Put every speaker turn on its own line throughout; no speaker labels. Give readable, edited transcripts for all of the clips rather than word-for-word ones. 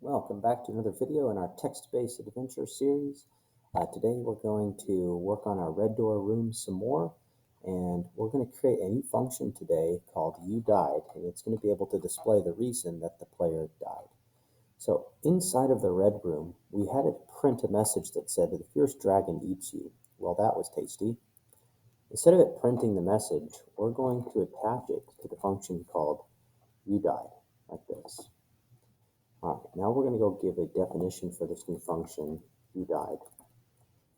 Welcome back to another video in our text-based adventure series. Today we're going to work on our red door room some more, and we're going to create a new function today called uDied, and it's going to be able to display the reason that the player died. So inside of the red room, we had it print a message that said that the fierce dragon eats you. Well, that was tasty. Instead of it printing the message, we're going to attach it to the function called uDied, like this. All right, now we're going to go give a definition for this new function, uDied.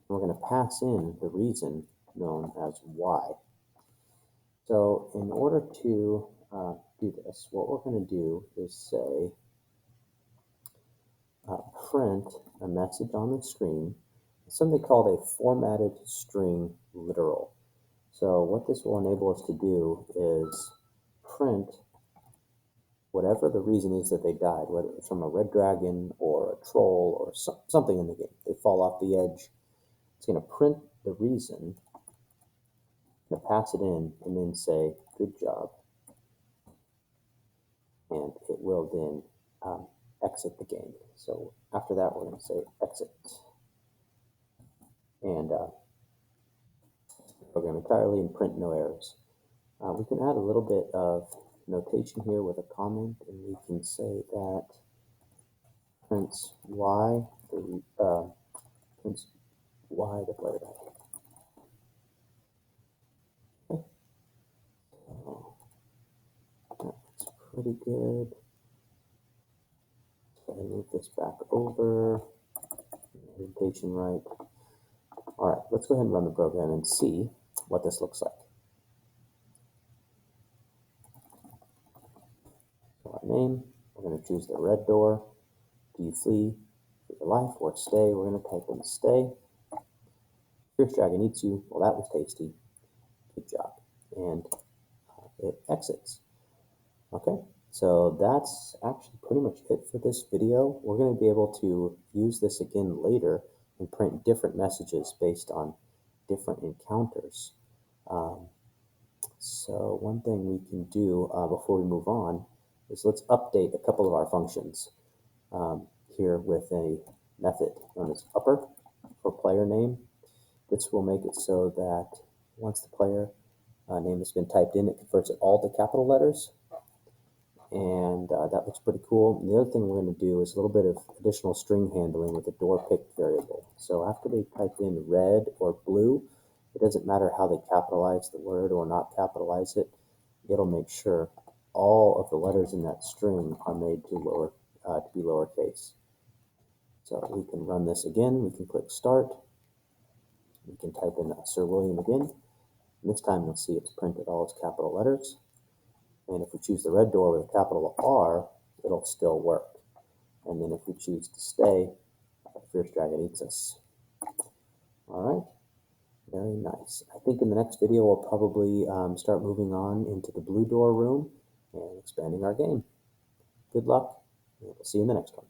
We're going to pass in the reason known as why. So in order to do this, what we're going to do is say print a message on the screen, something called a formatted string literal. So what this will enable us to do is print whatever the reason is that they died, whether it's from a red dragon or a troll or something in the game. They fall off the edge. It's going to print the reason, going to pass it in, and then say, good job. And it will then exit the game. So after that, we're going to say exit. And program entirely and print no errors. We can add a little bit of notation here with a comment, and we can say that prints why the player died. Okay. So that's pretty good. So I move this back over. Orientation right. All right, let's go ahead and run the program and see what this looks like. So our name, we're going to choose the red door. Do you flee for your life or stay? We're going to type in stay. Fierce dragon eats you. Well, that was tasty. Good job. And it exits. Okay, so that's actually pretty much it for this video. We're going to be able to use this again later and print different messages based on different encounters. So one thing we can do before we move on is let's update a couple of our functions here with a method known as upper for player name. This will make it so that once the player name has been typed in, it converts it all to capital letters. And that looks pretty cool. And the other thing we're going to do is a little bit of additional string handling with a door pick variable. So after they type in red or blue, it doesn't matter how they capitalize the word or not capitalize it. It'll make sure all of the letters in that string are made to be lowercase. So we can run this again. We can click start. We can type in Sir William again. And this time you'll see it's printed all its capital letters. And if we choose the red door with a capital R, it'll still work. And then if we choose to stay, Fierce Dragon eats us. All right, very nice. I think in the next video, we'll probably start moving on into the blue door room and expanding our game. Good luck, and we'll see you in the next one.